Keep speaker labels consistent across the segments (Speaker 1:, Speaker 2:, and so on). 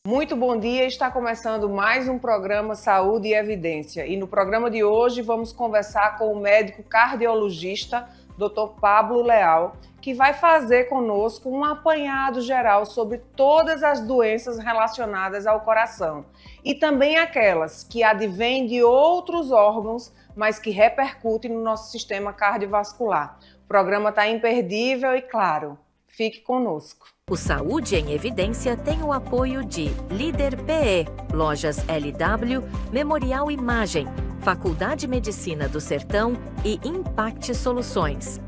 Speaker 1: Muito bom dia, está começando mais um programa Saúde e Evidência. E no programa de hoje vamos conversar com o médico cardiologista Dr. Pablo Leal, que vai fazer conosco um apanhado geral sobre todas as doenças relacionadas ao coração e também aquelas que advêm de outros órgãos, mas que repercutem no nosso sistema cardiovascular. O programa está imperdível e, claro, fique conosco.
Speaker 2: O Saúde em Evidência tem o apoio de Líder PE, Lojas LW, Memorial Imagem, Faculdade de Medicina do Sertão e Impact Soluções.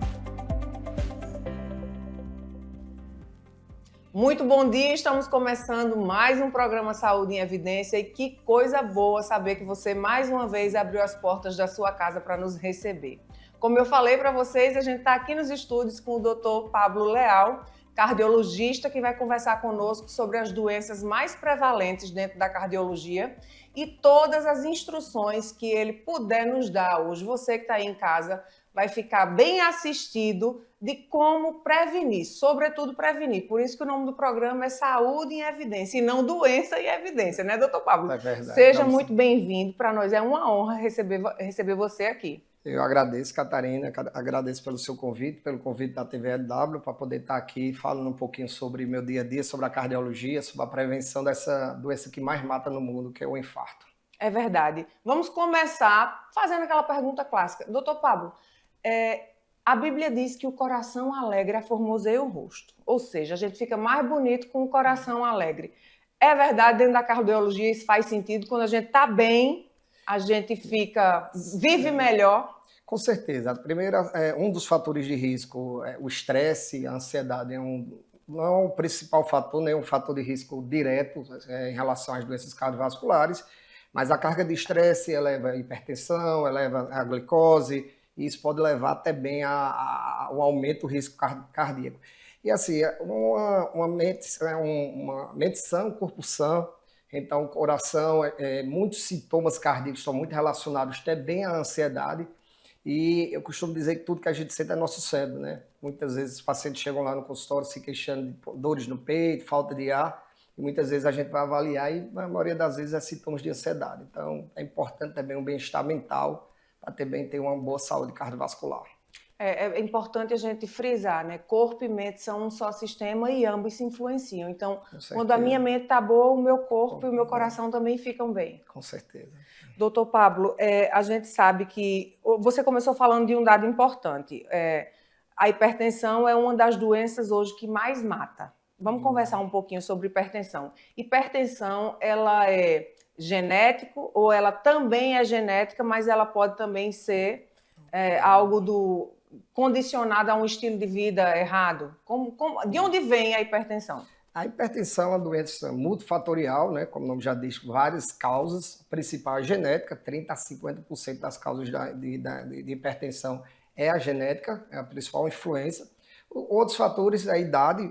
Speaker 1: Muito bom dia, estamos começando mais um programa Saúde em Evidência e que coisa boa saber que você mais uma vez abriu as portas da sua casa para nos receber. Como eu falei para vocês, a gente está aqui nos estúdios com o Dr. Pablo Leal, cardiologista, que vai conversar conosco sobre as doenças mais prevalentes dentro da cardiologia e todas as instruções que ele puder nos dar hoje. Você que está aí em casa vai ficar bem assistido de como prevenir, sobretudo prevenir. Por isso que o nome do programa é Saúde em Evidência e não Doença em Evidência, né, doutor Pablo?
Speaker 3: É verdade.
Speaker 1: Seja muito bem-vindo. Para nós é uma honra receber você aqui.
Speaker 3: Eu agradeço, Catarina, agradeço pelo seu convite, pelo convite da TVLW, para poder estar aqui falando um pouquinho sobre meu dia a dia, sobre a cardiologia, sobre a prevenção dessa doença que mais mata no mundo, que é o infarto.
Speaker 1: É verdade. Vamos começar fazendo aquela pergunta clássica. Doutor Pablo, a Bíblia diz que o coração alegre aformoseia o rosto, ou seja, a gente fica mais bonito com o coração alegre. É verdade, dentro da cardiologia isso faz sentido, quando a gente está bem, a gente vive melhor?
Speaker 3: Com certeza. Primeiro, um dos fatores de risco, o estresse, a ansiedade, não é um principal fator, nem um fator de risco direto em relação às doenças cardiovasculares, mas a carga de estresse eleva a hipertensão, eleva a glicose, e isso pode levar até bem ao aumento do risco cardíaco. E assim, uma mente sã, um corpo sã. Então, o coração, muitos sintomas cardíacos estão muito relacionados também à ansiedade. E eu costumo dizer que tudo que a gente sente é nosso cérebro, né? Muitas vezes os pacientes chegam lá no consultório se queixando de dores no peito, falta de ar. E muitas vezes a gente vai avaliar e, na maioria das vezes, é sintomas de ansiedade. Então, é importante também um bem-estar mental para também ter uma boa saúde cardiovascular.
Speaker 1: É importante a gente frisar, né? Corpo e mente são um só sistema e ambos se influenciam. Então, quando a minha mente está boa, o meu corpo e o meu coração também ficam bem.
Speaker 3: Com certeza.
Speaker 1: Doutor Pablo, a gente sabe que... Você começou falando de um dado importante. A hipertensão é uma das doenças hoje que mais mata. Vamos conversar um pouquinho sobre hipertensão. Hipertensão, ela é genético ou ela também é genética, mas ela pode também ser algo condicionado a um estilo de vida errado? De onde vem a hipertensão?
Speaker 3: A hipertensão é uma doença multifatorial, né? Como o nome já diz, várias causas. A principal é genética, 30% a 50% das causas de hipertensão é a genética, é a principal influência. Outros fatores, a idade,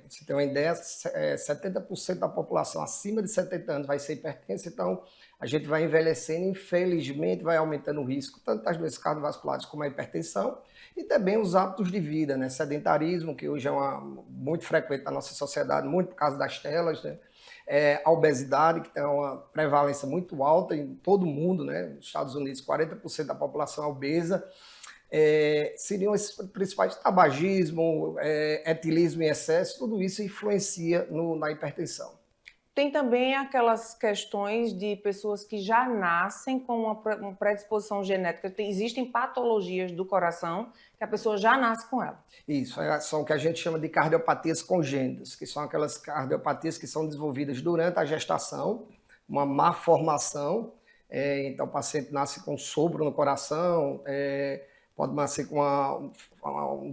Speaker 3: você tem uma ideia, 70% da população acima de 70 anos vai ser hipertensa, então a gente vai envelhecendo, infelizmente vai aumentando o risco, tanto das doenças cardiovasculares como a hipertensão, e também os hábitos de vida, né? Sedentarismo, que hoje é muito frequente na nossa sociedade, muito por causa das telas, né? A obesidade, que tem uma prevalência muito alta em todo o mundo, né? Nos Estados Unidos, 40% da população é obesa. Seriam esses principais: tabagismo, etilismo em excesso, tudo isso influencia na hipertensão.
Speaker 1: Tem também aquelas questões de pessoas que já nascem com uma predisposição genética. Existem patologias do coração que a pessoa já nasce com ela.
Speaker 3: Isso, são o que a gente chama de cardiopatias congênitas, que são aquelas cardiopatias que são desenvolvidas durante a gestação, uma má formação. Então o paciente nasce com sopro no coração, pode nascer com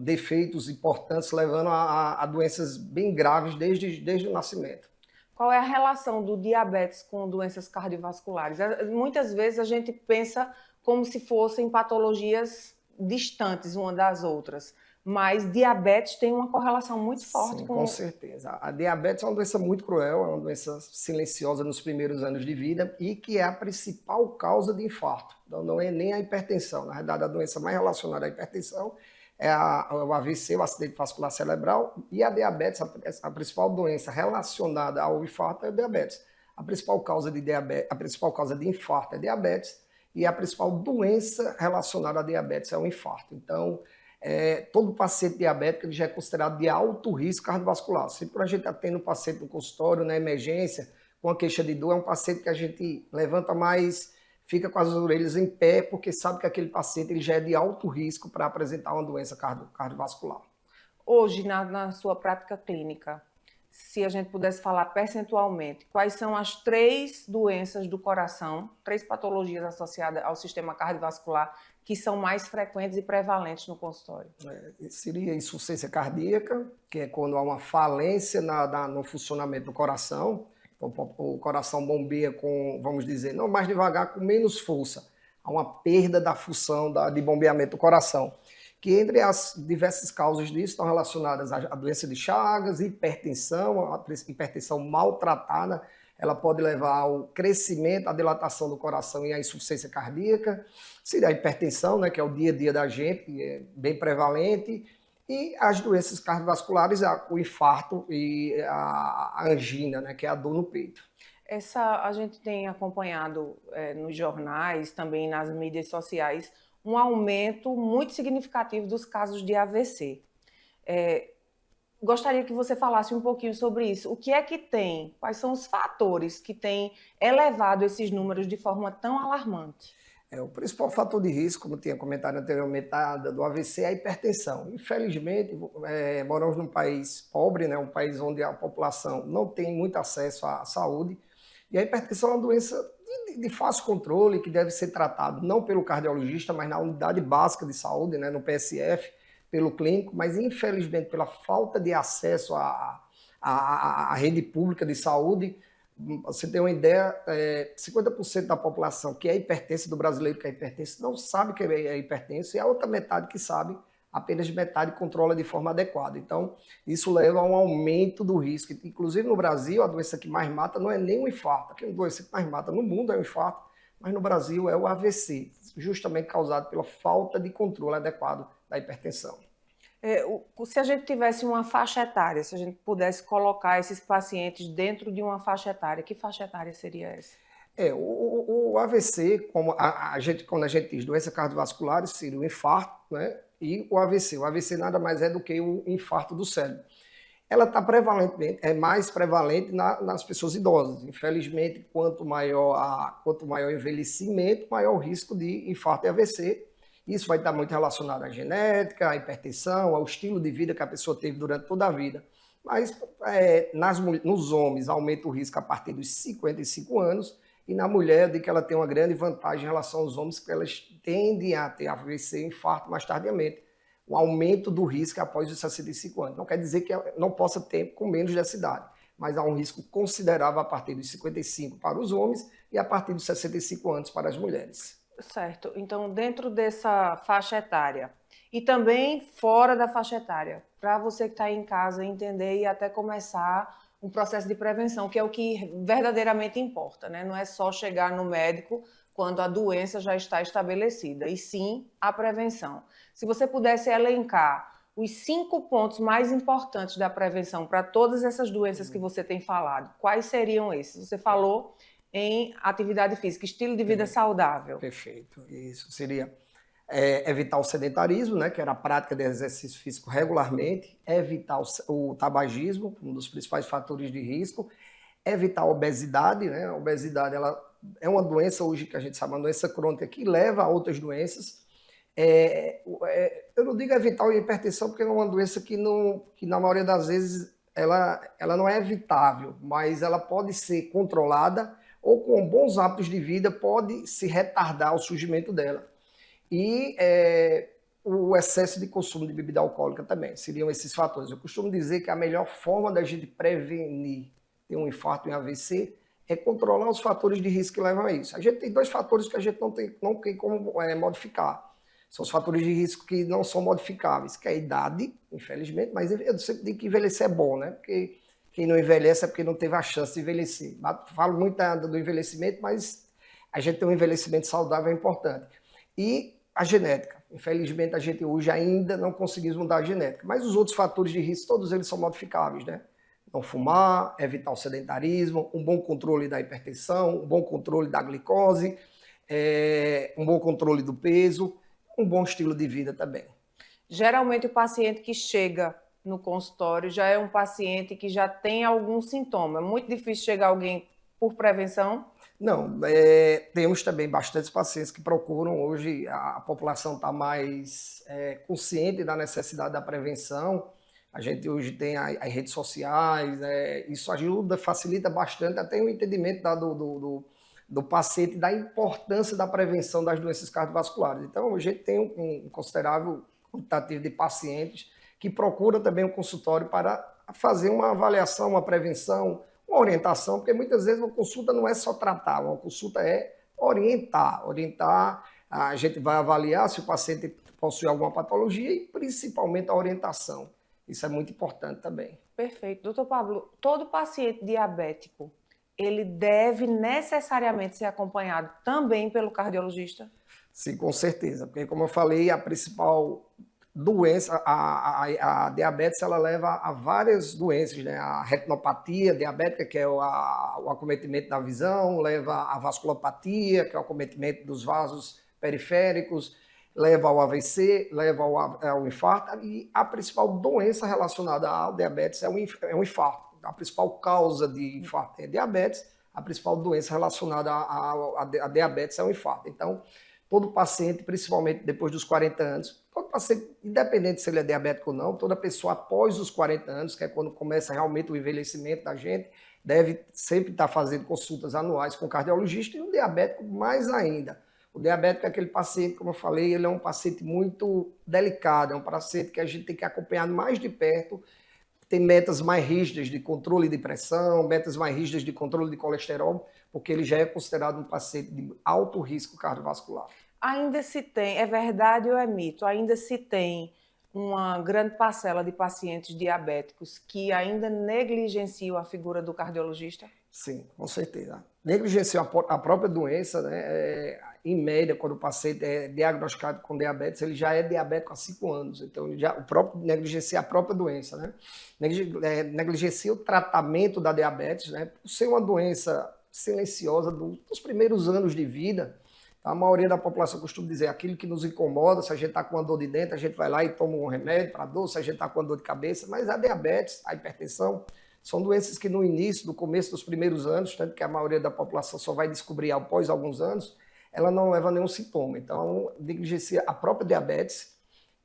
Speaker 3: defeitos importantes, levando a doenças bem graves desde o nascimento.
Speaker 1: Qual é a relação do diabetes com doenças cardiovasculares? Muitas vezes a gente pensa como se fossem patologias distantes uma das outras, mas diabetes tem uma correlação muito forte.
Speaker 3: Sim, com certeza. A diabetes é uma doença muito cruel, é uma doença silenciosa nos primeiros anos de vida e que é a principal causa de infarto. Então não é nem a hipertensão. Na verdade, a doença mais relacionada à hipertensão é o AVC, o acidente vascular cerebral, e a diabetes, a principal doença relacionada ao infarto é a diabetes. A principal causa de diabetes, a principal causa de infarto é diabetes, e a principal doença relacionada à diabetes é o infarto. Então, todo paciente diabético ele já é considerado de alto risco cardiovascular. Sempre que a gente atende um paciente no consultório, na emergência, com a queixa de dor, é um paciente que a gente levanta mais, fica com as orelhas em pé, porque sabe que aquele paciente ele já é de alto risco para apresentar uma doença cardiovascular.
Speaker 1: Hoje, na sua prática clínica, se a gente pudesse falar percentualmente, quais são as 3 doenças do coração, 3 patologias associadas ao sistema cardiovascular que são mais frequentes e prevalentes no consultório?
Speaker 3: Seria insuficiência cardíaca, que é quando há uma falência no funcionamento do coração. O coração bombeia com, vamos dizer, não mais devagar, com menos força. Há uma perda da função de bombeamento do coração. Que entre as diversas causas disso estão relacionadas à doença de Chagas, hipertensão, a hipertensão maltratada, ela pode levar ao crescimento, à dilatação do coração e à insuficiência cardíaca. Seria a hipertensão, né, que é o dia a dia da gente, que é bem prevalente, e as doenças cardiovasculares, o infarto e a angina, né, que é a dor no peito.
Speaker 1: A gente tem acompanhado nos jornais, também nas mídias sociais, um aumento muito significativo dos casos de AVC. Gostaria que você falasse um pouquinho sobre isso. O que é que tem? Quais são os fatores que têm elevado esses números de forma tão alarmante?
Speaker 3: O principal fator de risco, como tinha comentado anteriormente, do AVC é a hipertensão. Infelizmente, moramos num país pobre, né, um país onde a população não tem muito acesso à saúde, e a hipertensão é uma doença de fácil controle, que deve ser tratado não pelo cardiologista, mas na unidade básica de saúde, né, no PSF, pelo clínico, mas infelizmente pela falta de acesso à rede pública de saúde. Você tem uma ideia, 50% da população que é hipertensa, do brasileiro que é hipertenso, não sabe que é hipertenso, e a outra metade que sabe, apenas metade controla de forma adequada. Então, isso leva a um aumento do risco. Inclusive, no Brasil, a doença que mais mata não é nem o infarto. A doença que mais mata no mundo é o infarto, mas no Brasil é o AVC, justamente causado pela falta de controle adequado da hipertensão.
Speaker 1: Se a gente tivesse uma faixa etária, se a gente pudesse colocar esses pacientes dentro de uma faixa etária, que faixa etária seria essa?
Speaker 3: O AVC, quando a gente diz doença cardiovascular, seria o infarto, né? E o AVC. O AVC nada mais é do que o infarto do cérebro. Ela está é mais prevalente nas pessoas idosas. Infelizmente, quanto maior o envelhecimento, maior o risco de infarto e AVC. Isso vai estar muito relacionado à genética, à hipertensão, ao estilo de vida que a pessoa teve durante toda a vida. Mas nos homens aumenta o risco a partir dos 55 anos, e na mulher de que ela tem uma grande vantagem em relação aos homens, que elas tendem a ter AVC e infarto mais tardiamente. O aumento do risco após os 65 anos. Não quer dizer que não possa ter com menos dessa idade, mas há um risco considerável a partir dos 55 para os homens e a partir dos 65 anos para as mulheres.
Speaker 1: Certo. Então, dentro dessa faixa etária e também fora da faixa etária, para você que está aí em casa entender e até começar um processo de prevenção, que é o que verdadeiramente importa, né? Não é só chegar no médico quando a doença já está estabelecida, e sim a prevenção. Se você pudesse elencar os 5 pontos mais importantes da prevenção para todas essas doenças que você tem falado, quais seriam esses? Você falou em atividade física, estilo de vida saudável.
Speaker 3: Perfeito. Isso seria evitar o sedentarismo, né, que era a prática de exercício físico regularmente, evitar o tabagismo, um dos principais fatores de risco, evitar a obesidade, né? A obesidade ela é uma doença hoje que a gente sabe, uma doença crônica que leva a outras doenças. Eu não digo evitar a hipertensão porque é uma doença que na maioria das vezes ela não é evitável, mas ela pode ser controlada ou com bons hábitos de vida pode se retardar o surgimento dela. E o excesso de consumo de bebida alcoólica também, seriam esses fatores. Eu costumo dizer que a melhor forma da gente prevenir ter um infarto e um AVC é controlar os fatores de risco que levam a isso. A gente tem 2 fatores que a gente não tem como modificar. São os fatores de risco que não são modificáveis, que é a idade, infelizmente, mas eu sempre digo que envelhecer é bom, né? Porque quem não envelhece é porque não teve a chance de envelhecer. Falo muito do envelhecimento, mas a gente ter um envelhecimento saudável é importante. E a genética. Infelizmente, a gente hoje ainda não conseguimos mudar a genética. Mas os outros fatores de risco, todos eles são modificáveis, né? Não fumar, evitar o sedentarismo, um bom controle da hipertensão, um bom controle da glicose, um bom controle do peso, um bom estilo de vida também.
Speaker 1: Geralmente o paciente que chega no consultório já é um paciente que já tem algum sintoma. É muito difícil chegar alguém por prevenção?
Speaker 3: Não, temos também bastantes pacientes que procuram hoje, a população está mais consciente da necessidade da prevenção. A gente hoje tem as redes sociais, isso ajuda, facilita bastante até o entendimento do paciente da importância da prevenção das doenças cardiovasculares. Então, a gente tem um considerável quantitativo de pacientes que procuram também o consultório para fazer uma avaliação, uma prevenção, uma orientação, porque muitas vezes uma consulta não é só tratar, uma consulta é orientar. Orientar, a gente vai avaliar se o paciente possui alguma patologia e principalmente a orientação. Isso é muito importante também.
Speaker 1: Perfeito. Doutor Pablo, todo paciente diabético, ele deve necessariamente ser acompanhado também pelo cardiologista?
Speaker 3: Sim, com certeza, porque como eu falei, a principal doença, a diabetes, ela leva a várias doenças, né? A retinopatia diabética, que é o acometimento da visão, leva a vasculopatia, que é o acometimento dos vasos periféricos, leva ao AVC, leva ao infarto, e a principal doença relacionada ao diabetes é um infarto. A principal causa de infarto é diabetes, a principal doença relacionada à diabetes é o infarto. Então, todo paciente, principalmente depois dos 40 anos, todo paciente, independente se ele é diabético ou não, toda pessoa após os 40 anos, que é quando começa realmente o envelhecimento da gente, deve sempre estar fazendo consultas anuais com o cardiologista, e o diabético mais ainda. O diabético é aquele paciente, como eu falei, ele é um paciente muito delicado, é um paciente que a gente tem que acompanhar mais de perto, tem metas mais rígidas de controle de pressão, metas mais rígidas de controle de colesterol, porque ele já é considerado um paciente de alto risco cardiovascular.
Speaker 1: Ainda se tem, é verdade ou é mito, ainda se tem uma grande parcela de pacientes diabéticos que ainda negligenciam a figura do cardiologista?
Speaker 3: Sim, com certeza. Negligenciam a própria doença, né? Em média, quando o paciente é diagnosticado com diabetes, ele já é diabético há 5 anos. Então, ele já, o próprio negligencia a própria doença, né? Negligencia o tratamento da diabetes, né? Por ser uma doença silenciosa dos primeiros anos de vida. A maioria da população costuma dizer aquilo que nos incomoda, se a gente está com uma dor de dente, a gente vai lá e toma um remédio para dor, se a gente está com uma dor de cabeça, mas a diabetes, a hipertensão, são doenças que no início, no começo dos primeiros anos, tanto que a maioria da população só vai descobrir após alguns anos, ela não leva nenhum sintoma. Então, negligencia a própria diabetes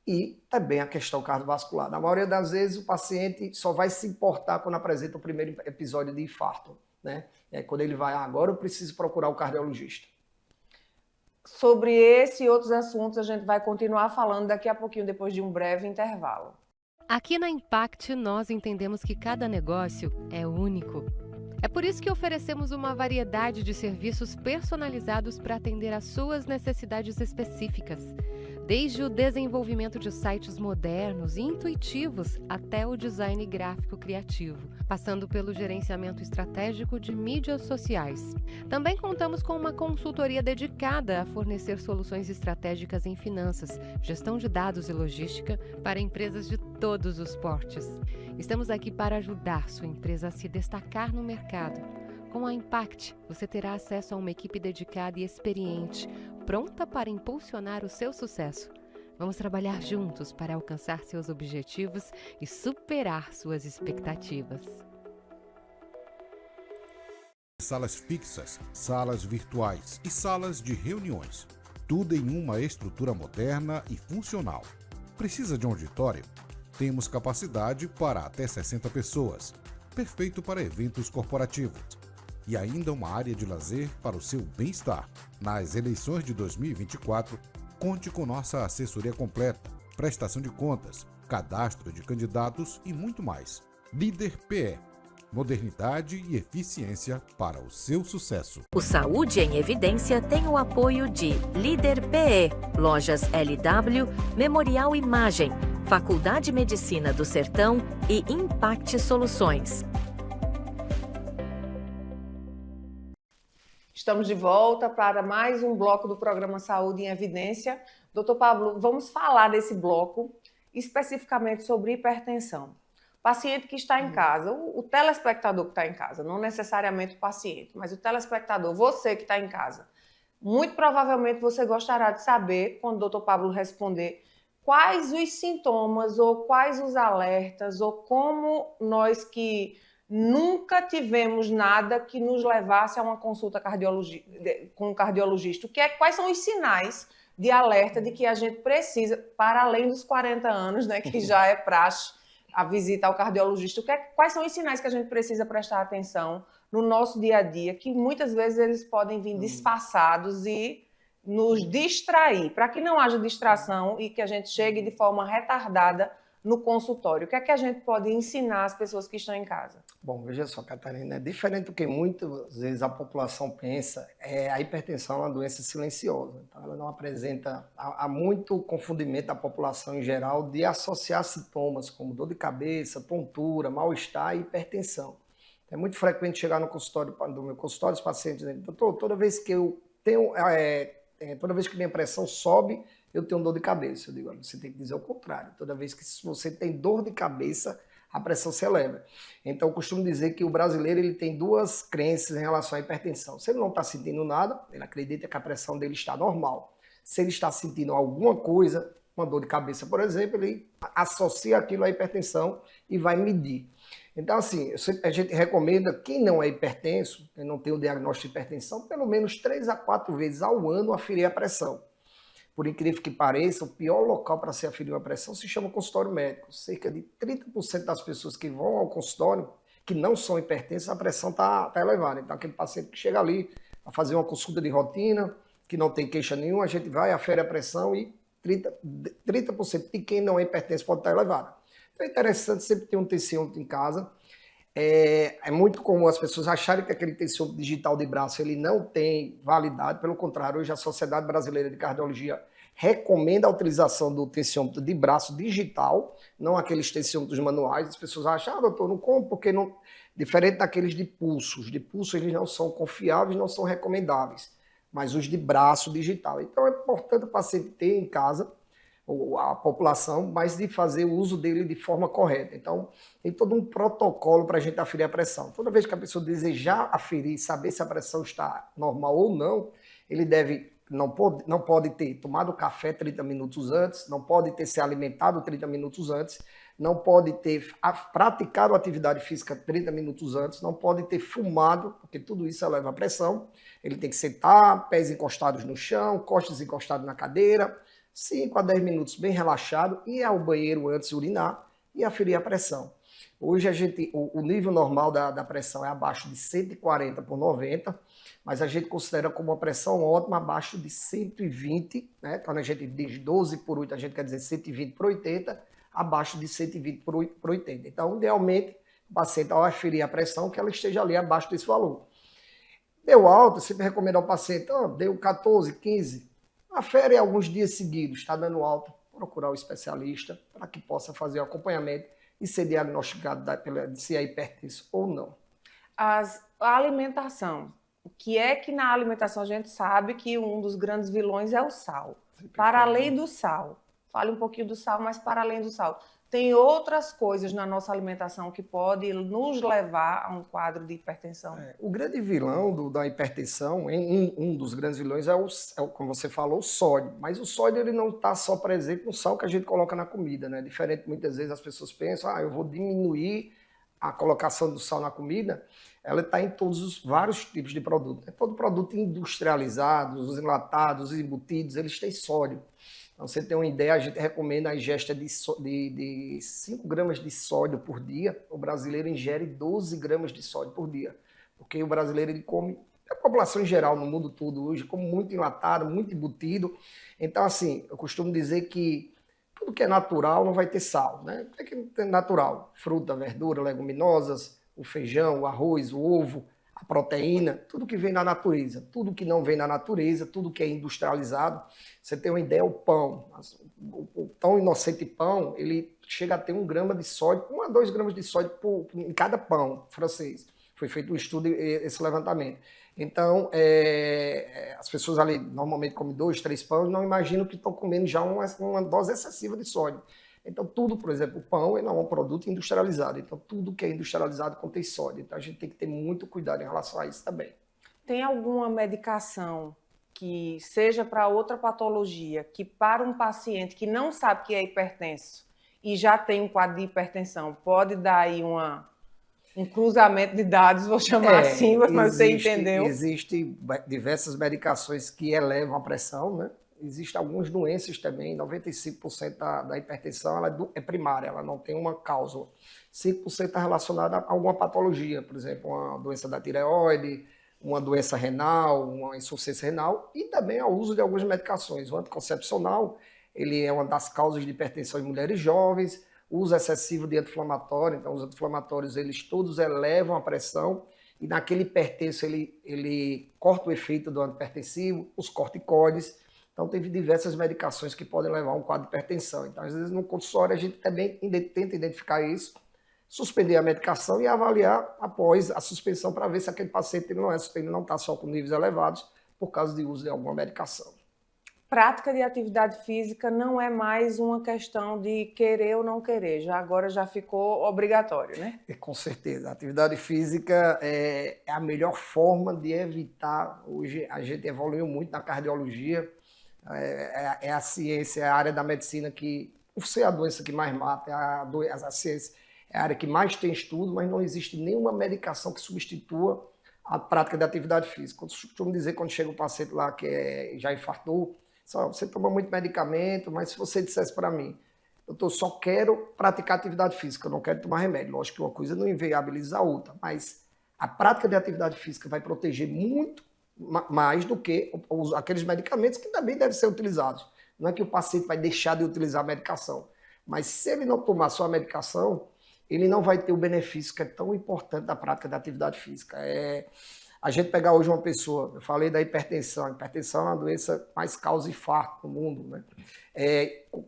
Speaker 3: e também a questão cardiovascular. Na maioria das vezes, o paciente só vai se importar quando apresenta o primeiro episódio de infarto, né? É quando ele vai, agora eu preciso procurar o cardiologista.
Speaker 1: Sobre esse e outros assuntos, a gente vai continuar falando daqui a pouquinho, depois de um breve intervalo.
Speaker 2: Aqui na Impact, nós entendemos que cada negócio é único. É por isso que oferecemos uma variedade de serviços personalizados para atender às suas necessidades específicas. Desde o desenvolvimento de sites modernos e intuitivos até o design gráfico criativo, passando pelo gerenciamento estratégico de mídias sociais. Também contamos com uma consultoria dedicada a fornecer soluções estratégicas em finanças, gestão de dados e logística para empresas de todos os portes. Estamos aqui para ajudar sua empresa a se destacar no mercado. Com a Impact, você terá acesso a uma equipe dedicada e experiente, pronta para impulsionar o seu sucesso. Vamos trabalhar juntos para alcançar seus objetivos e superar suas expectativas.
Speaker 4: Salas fixas, salas virtuais e salas de reuniões. Tudo em uma estrutura moderna e funcional. Precisa de um auditório? Temos capacidade para até 60 pessoas. Perfeito para eventos corporativos. E ainda uma área de lazer para o seu bem-estar. Nas eleições de 2024, conte com nossa assessoria completa, prestação de contas, cadastro de candidatos e muito mais. Líder PE. Modernidade e eficiência para o seu sucesso.
Speaker 2: O Saúde em Evidência tem o apoio de Líder PE, Lojas LW, Memorial Imagem, Faculdade de Medicina do Sertão e Impact Soluções.
Speaker 1: Estamos de volta para mais um bloco do programa Saúde em Evidência. Doutor Pablo, vamos falar desse bloco especificamente sobre hipertensão. Paciente que está em casa, o telespectador que está em casa, não necessariamente o paciente, mas o telespectador, você que está em casa, muito provavelmente você gostará de saber, quando o doutor Pablo responder, quais os sintomas ou quais os alertas ou como nós que nunca tivemos nada que nos levasse a uma consulta com um cardiologista, quais são os sinais de alerta de que a gente precisa, para além dos 40 anos, né, que já é praxe, a visita ao cardiologista, quais são os sinais que a gente precisa prestar atenção no nosso dia a dia, que muitas vezes eles podem vir disfarçados e nos distrair, para que não haja distração e que a gente chegue de forma retardada no consultório. O que é que a gente pode ensinar às pessoas que estão em casa?
Speaker 3: Bom, veja só, Catarina, diferente do que muitas vezes a população pensa, a hipertensão é uma doença silenciosa. Então, ela não apresenta, há muito confundimento da população em geral de associar sintomas como dor de cabeça, tontura, mal-estar e hipertensão. É muito frequente chegar no consultório, do meu consultório, os pacientes dizem, doutor, toda vez que eu tenho, toda vez que minha pressão sobe, eu tenho dor de cabeça. Eu digo, você tem que dizer o contrário. Toda vez que você tem dor de cabeça, a pressão se eleva. Então, eu costumo dizer que o brasileiro ele tem duas crenças em relação à hipertensão. Se ele não está sentindo nada, ele acredita que a pressão dele está normal. Se ele está sentindo alguma coisa, uma dor de cabeça, por exemplo, ele associa aquilo à hipertensão e vai medir. Então, assim, a gente recomenda, quem não é hipertenso, quem não tem o diagnóstico de hipertensão, pelo menos 3 a 4 vezes ao ano aferir a pressão. Por incrível que pareça, o pior local para se aferir uma pressão se chama consultório médico. Cerca de 30% das pessoas que vão ao consultório, que não são hipertensas, a pressão está elevada. Então, aquele paciente que chega ali a fazer uma consulta de rotina, que não tem queixa nenhuma, a gente vai, afere a pressão e 30% de quem não é hipertenso pode estar elevada. Então, é interessante sempre ter um tensiômetro em casa. É muito comum as pessoas acharem que aquele tensiômetro digital de braço ele não tem validade. Pelo contrário, hoje a Sociedade Brasileira de Cardiologia recomenda a utilização do tensiômetro de braço digital, não aqueles tensiômetros manuais. As pessoas acham, doutor, não compro porque não... Diferente daqueles de pulso. Os de pulso eles não são confiáveis, não são recomendáveis, mas os de braço digital. Então é importante o paciente ter em casa, a população, mas de fazer o uso dele de forma correta. Então, tem todo um protocolo para a gente aferir a pressão. Toda vez que a pessoa desejar aferir, saber se a pressão está normal ou não, ele não pode ter tomado café 30 minutos antes, não pode ter se alimentado 30 minutos antes, não pode ter praticado atividade física 30 minutos antes, não pode ter fumado, porque tudo isso eleva a pressão. Ele tem que sentar, pés encostados no chão, costas encostadas na cadeira, 5 a 10 minutos bem relaxado, ir ao banheiro antes de urinar e aferir a pressão. Hoje o nível normal da pressão é abaixo de 140 por 90, mas a gente considera como uma pressão ótima abaixo de 120, né? Quando a gente diz 12 por 8, a gente quer dizer 120 por 80, abaixo de 120 por 80. Então, idealmente, o paciente, ao aferir a pressão, que ela esteja ali abaixo desse valor. Deu alta, sempre recomendo ao paciente, deu 14, 15, afere alguns dias seguidos, está dando alta, procurar o especialista para que possa fazer o acompanhamento e ser diagnosticado se é hipertenso ou não.
Speaker 1: A alimentação. O que é que na alimentação a gente sabe que um dos grandes vilões é o sal. Para além do sal, fale um pouquinho do sal, mas para além do sal, tem outras coisas na nossa alimentação que podem nos levar a um quadro de hipertensão?
Speaker 3: O grande vilão da hipertensão, um dos grandes vilões como você falou, o sódio. Mas o sódio ele não está só presente no sal que a gente coloca na comida, né? Diferente, muitas vezes as pessoas pensam, eu vou diminuir a colocação do sal na comida. Ela está em todos os vários tipos de produto. Todo produto industrializado, os enlatados, os embutidos, eles têm sódio. Então, você tem uma ideia, a gente recomenda a ingesta de 5 gramas de sódio por dia. O brasileiro ingere 12 gramas de sódio por dia. Porque o brasileiro ele come, a população em geral no mundo todo hoje, come muito enlatado, muito embutido. Então, assim, eu costumo dizer que tudo que é natural não vai ter sal, né? O que é natural? Fruta, verdura, leguminosas, o feijão, o arroz, o ovo, a proteína, tudo que vem da natureza. Tudo que não vem da natureza, tudo que é industrializado. Você tem uma ideia, o pão. O tão inocente pão, ele chega a ter 1 grama de sódio, 1 a 2 gramas de sódio em cada pão francês. Foi feito um estudo, esse levantamento. Então, as pessoas ali normalmente comem 2, 3 pães, não imaginam que estão comendo já uma dose excessiva de sódio. Então, tudo, por exemplo, o pão ele não é um produto industrializado. Então, tudo que é industrializado contém sódio. Então, a gente tem que ter muito cuidado em relação a isso também.
Speaker 1: Tem alguma medicação que seja para outra patologia, que para um paciente que não sabe que é hipertenso e já tem um quadro de hipertensão, pode dar aí um cruzamento de dados, vou chamar assim, mas você entendeu?
Speaker 3: Existem diversas medicações que elevam a pressão, né? Existem algumas doenças também, 95% da hipertensão ela é primária, ela não tem uma causa. 5% está relacionada a alguma patologia, por exemplo, uma doença da tireoide, uma doença renal, uma insuficiência renal e também ao uso de algumas medicações. O anticoncepcional, ele é uma das causas de hipertensão em mulheres jovens, o uso excessivo de anti-inflamatório, então os anti-inflamatórios eles todos elevam a pressão e naquele hipertenso ele corta o efeito do antihipertensivo, os corticoides. Então, teve diversas medicações que podem levar a um quadro de hipertensão. Então, às vezes, no consultório, a gente também tenta identificar isso, suspender a medicação e avaliar após a suspensão para ver se aquele paciente ele não está só com níveis elevados por causa de uso de alguma medicação.
Speaker 1: Prática de atividade física não é mais uma questão de querer ou não querer, agora já ficou obrigatório, né?
Speaker 3: Com certeza. A atividade física é a melhor forma de evitar. Hoje, a gente evoluiu muito na cardiologia. É a ciência, é a área da medicina que, por ser a doença que mais mata, a ciência é a área que mais tem estudo, mas não existe nenhuma medicação que substitua a prática de atividade física. Eu costumo dizer quando chega um paciente lá que já infartou, você toma muito medicamento, mas se você dissesse para mim, doutor, só quero praticar atividade física, eu não quero tomar remédio. Lógico que uma coisa não inviabiliza a outra, mas a prática de atividade física vai proteger muito mais do que aqueles medicamentos que também devem ser utilizados. Não é que o paciente vai deixar de utilizar a medicação, mas se ele não tomar só a medicação, ele não vai ter o benefício que é tão importante da prática da atividade física. A gente pegar hoje uma pessoa, eu falei da hipertensão, a hipertensão é uma doença que mais causa infarto no mundo, né?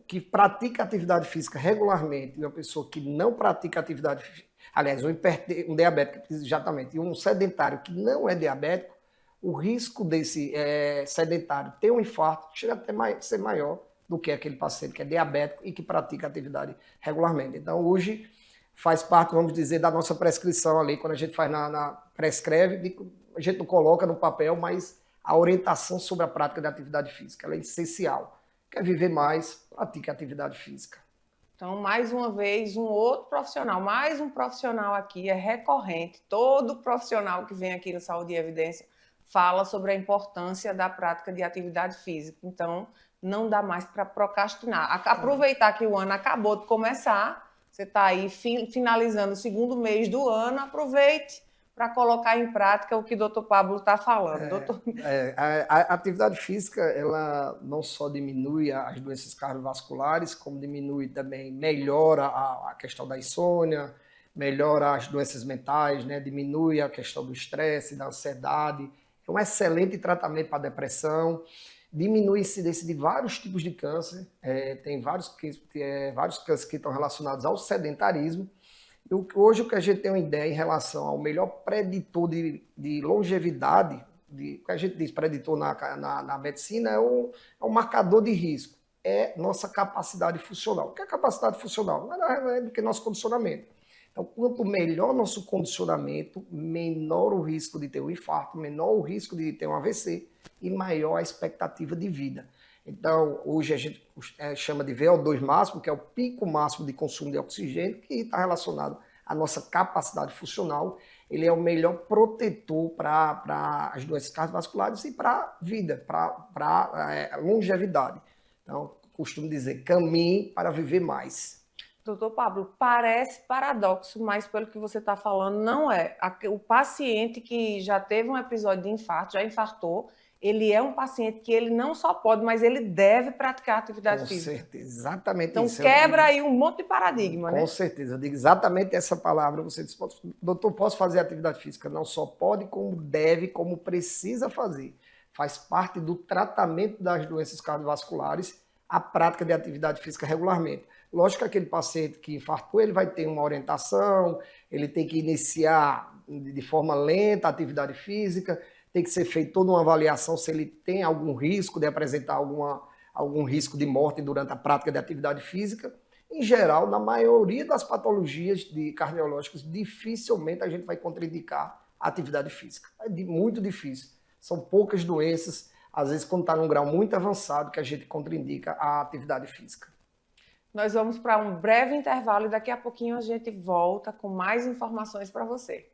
Speaker 3: Que pratica atividade física regularmente, e uma pessoa que não pratica atividade física, aliás, um diabético, exatamente, e um sedentário que não é diabético, o risco desse sedentário ter um infarto chega até ser maior do que aquele paciente que é diabético e que pratica atividade regularmente. Então, hoje, faz parte, vamos dizer, da nossa prescrição ali, quando a gente faz prescreve, a gente não coloca no papel, mas a orientação sobre a prática da atividade física, ela é essencial. Quer viver mais, pratique atividade física.
Speaker 1: Então, mais uma vez, um outro profissional, mais um profissional aqui, é recorrente, todo profissional que vem aqui no Saúde e Evidência fala sobre a importância da prática de atividade física. Então, não dá mais para procrastinar. Aproveitar que o ano acabou de começar, você está aí finalizando o segundo mês do ano, aproveite para colocar em prática o que o Dr. Pablo está falando.
Speaker 3: A atividade física, ela não só diminui as doenças cardiovasculares, como diminui também, melhora a questão da insônia, melhora as doenças mentais, né? Diminui a questão do estresse, da ansiedade. É um excelente tratamento para depressão, diminui a incidência de vários tipos de câncer, tem vários cânceres que estão relacionados ao sedentarismo. E hoje o que a gente tem uma ideia em relação ao melhor preditor de longevidade, o que a gente diz preditor na medicina, é um marcador de risco, é nossa capacidade funcional. O que é capacidade funcional? Nada é do que nosso condicionamento. Então, quanto melhor nosso condicionamento, menor o risco de ter um infarto, menor o risco de ter um AVC e maior a expectativa de vida. Então, hoje a gente chama de VO2 máximo, que é o pico máximo de consumo de oxigênio, que está relacionado à nossa capacidade funcional. Ele é o melhor protetor para as doenças cardiovasculares e para a vida, para a longevidade. Então, costumo dizer, caminhe para viver mais.
Speaker 1: Doutor Pablo, parece paradoxo, mas pelo que você está falando, não é. O paciente que já teve um episódio de infarto, já infartou, ele é um paciente que ele não só pode, mas ele deve praticar atividade física.
Speaker 3: Com certeza, exatamente
Speaker 1: então,
Speaker 3: isso.
Speaker 1: Então quebra aí um monte de paradigma, né?
Speaker 3: Com certeza, eu digo exatamente essa palavra. Você diz, doutor, posso fazer atividade física? Não só pode, como deve, como precisa fazer. Faz parte do tratamento das doenças cardiovasculares a prática de atividade física regularmente. Lógico que aquele paciente que infartou, ele vai ter uma orientação, ele tem que iniciar de forma lenta a atividade física, tem que ser feita toda uma avaliação se ele tem algum risco de apresentar algum risco de morte durante a prática de atividade física. Em geral, na maioria das patologias cardiológicas, dificilmente a gente vai contraindicar a atividade física. É muito difícil. São poucas doenças, às vezes quando está num grau muito avançado, que a gente contraindica a atividade física.
Speaker 1: Nós vamos para um breve intervalo e daqui a pouquinho a gente volta com mais informações para você.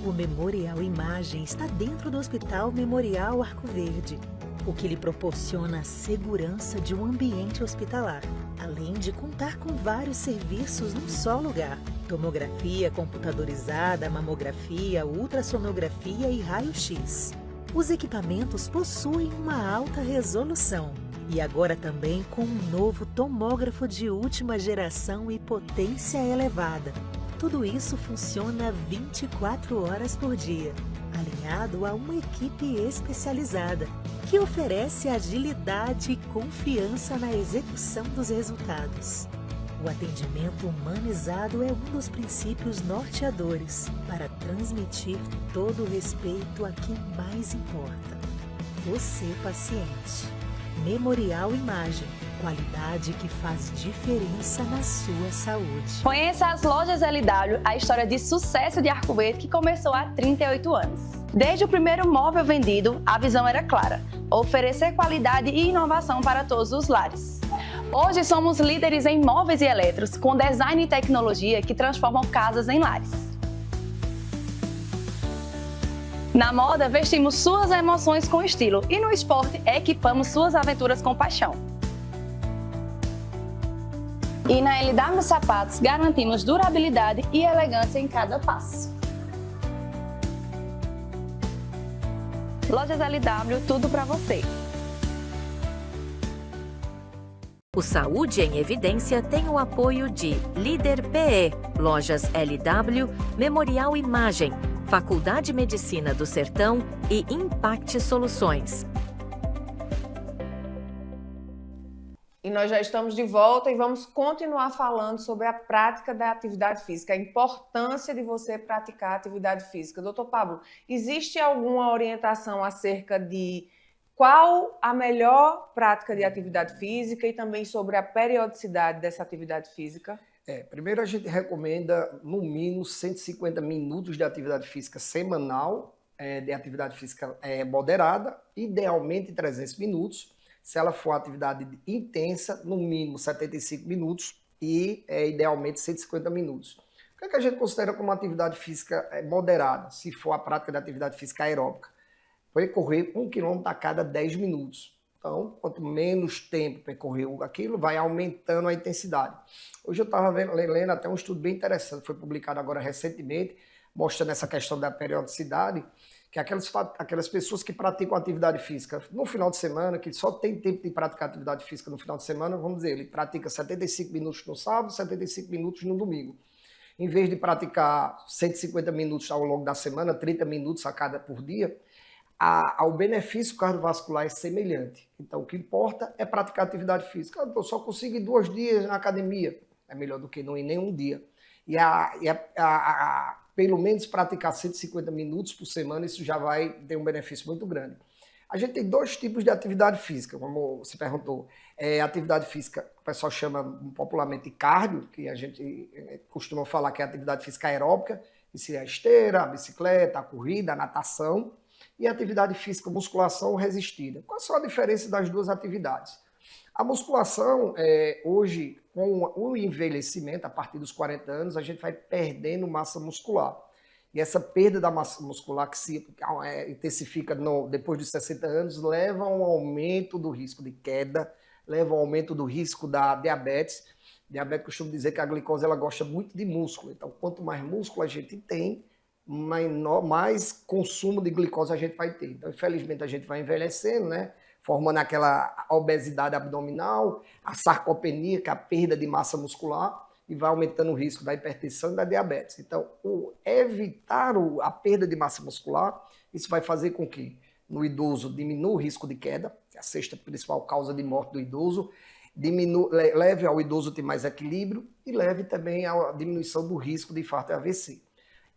Speaker 5: O Memorial Imagem está dentro do Hospital Memorial Arco Verde, o que lhe proporciona a segurança de um ambiente hospitalar, além de contar com vários serviços num só lugar: tomografia computadorizada, mamografia, ultrassonografia e raio-x. Os equipamentos possuem uma alta resolução e agora também com um novo tomógrafo de última geração e potência elevada. Tudo isso funciona 24 horas por dia, alinhado a uma equipe especializada, que oferece agilidade e confiança na execução dos resultados. O atendimento humanizado é um dos princípios norteadores para transmitir todo o respeito a quem mais importa: você, paciente. Memorial Imagem, qualidade que faz diferença na sua saúde.
Speaker 6: Conheça as lojas LW, a história de sucesso de Arco Verde que começou há 38 anos. Desde o primeiro móvel vendido, a visão era clara: oferecer qualidade e inovação para todos os lares. Hoje somos líderes em móveis e eletros, com design e tecnologia que transformam casas em lares. Na moda, vestimos suas emoções com estilo e no esporte, equipamos suas aventuras com paixão. E na LW Sapatos, garantimos durabilidade e elegância em cada passo. Lojas LW, tudo para você.
Speaker 2: O Saúde em Evidência tem o apoio de Líder PE, Lojas LW, Memorial Imagem, Faculdade de Medicina do Sertão e Impact Soluções.
Speaker 1: E nós já estamos de volta e vamos continuar falando sobre a prática da atividade física, a importância de você praticar atividade física. Doutor Pablo, existe alguma orientação acerca de qual a melhor prática de atividade física e também sobre a periodicidade dessa atividade física?
Speaker 3: Primeiro a gente recomenda no mínimo 150 minutos de atividade física semanal, de atividade física moderada, idealmente 300 minutos. Se ela for atividade intensa, no mínimo 75 minutos e idealmente 150 minutos. O que é que a gente considera como atividade física moderada, se for a prática de atividade física aeróbica? Percorrer 1 km a cada 10 minutos. Então, quanto menos tempo percorrer aquilo, vai aumentando a intensidade. Hoje eu estava lendo até um estudo bem interessante, foi publicado agora recentemente, mostrando essa questão da periodicidade, que aquelas pessoas que praticam atividade física no final de semana, que só tem tempo de praticar atividade física no final de semana, vamos dizer, ele pratica 75 minutos no sábado, 75 minutos no domingo. Em vez de praticar 150 minutos ao longo da semana, 30 minutos por dia, o benefício cardiovascular é semelhante. Então, o que importa é praticar atividade física. Eu só consigo ir 2 dias na academia. É melhor do que não ir nenhum dia. Pelo menos praticar 150 minutos por semana, isso já vai ter um benefício muito grande. A gente tem 2 tipos de atividade física, como você perguntou. Atividade física, que o pessoal chama popularmente de cardio, que a gente costuma falar que é atividade física aeróbica, que seria a esteira, a bicicleta, a corrida, a natação. E atividade física, musculação resistida. Qual são a diferença das 2 atividades? A musculação, hoje, com o envelhecimento, a partir dos 40 anos, a gente vai perdendo massa muscular. E essa perda da massa muscular que se intensifica depois dos 60 anos, leva a um aumento do risco de queda, leva a um aumento do risco da diabetes. Diabetes costuma dizer que a glicose ela gosta muito de músculo. Então, quanto mais músculo a gente tem, mais consumo de glicose a gente vai ter. Então, infelizmente, a gente vai envelhecendo, né? Formando aquela obesidade abdominal, a sarcopenia, que é a perda de massa muscular, e vai aumentando o risco da hipertensão e da diabetes. Então, evitar a perda de massa muscular, isso vai fazer com que no idoso diminua o risco de queda, que é a 6ª principal causa de morte do idoso, leve ao idoso ter mais equilíbrio e leve também à diminuição do risco de infarto e AVC.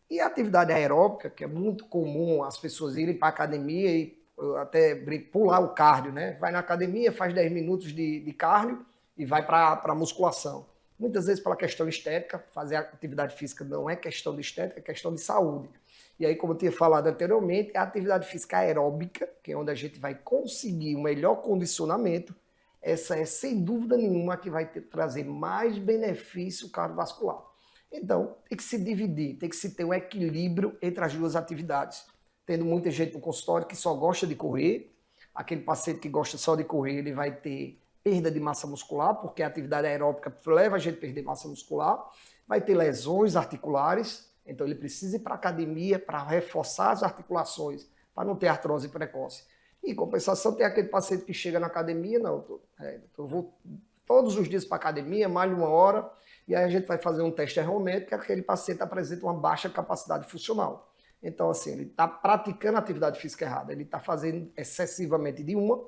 Speaker 3: E a atividade aeróbica, que é muito comum as pessoas irem para a academia e até pular o cardio, né? Vai na academia, faz 10 minutos de cardio e vai para a musculação. Muitas vezes pela questão estética, fazer atividade física não é questão de estética, é questão de saúde. E aí, como eu tinha falado anteriormente, a atividade física aeróbica, que é onde a gente vai conseguir um melhor condicionamento, essa é sem dúvida nenhuma a que vai trazer mais benefício cardiovascular. Então, tem que se dividir, tem que se ter um equilíbrio entre as duas atividades. Tendo muita gente no consultório que só gosta de correr, aquele paciente que gosta só de correr, ele vai ter perda de massa muscular, porque a atividade aeróbica leva a gente a perder massa muscular, vai ter lesões articulares, então ele precisa ir para a academia para reforçar as articulações, para não ter artrose precoce. Em compensação, tem aquele paciente que chega na academia, não, eu vou todos os dias para a academia, mais de 1 hora, e aí a gente vai fazer um teste ergométrico, que aquele paciente apresenta uma baixa capacidade funcional. Então, assim, ele está praticando a atividade física errada, ele está fazendo excessivamente de uma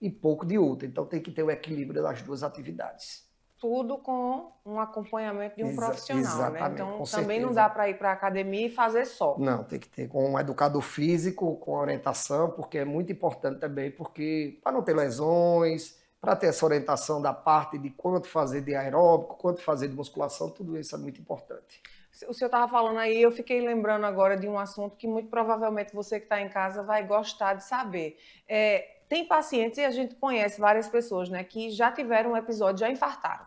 Speaker 3: e pouco de outra. Então, tem que ter o equilíbrio das duas atividades.
Speaker 1: Tudo com um acompanhamento de um profissional,
Speaker 3: exatamente,
Speaker 1: né? Então, também
Speaker 3: certeza.
Speaker 1: não dá para ir para a academia e fazer só.
Speaker 3: Não, tem que ter com um educador físico, com orientação, porque é muito importante também, porque para não ter lesões, para ter essa orientação da parte de quanto fazer de aeróbico, quanto fazer de musculação, tudo isso é muito importante.
Speaker 1: O senhor estava falando aí, eu fiquei lembrando agora de um assunto que muito provavelmente você que está em casa vai gostar de saber. Tem pacientes, e a gente conhece várias pessoas, né, que já tiveram um episódio, já infartaram.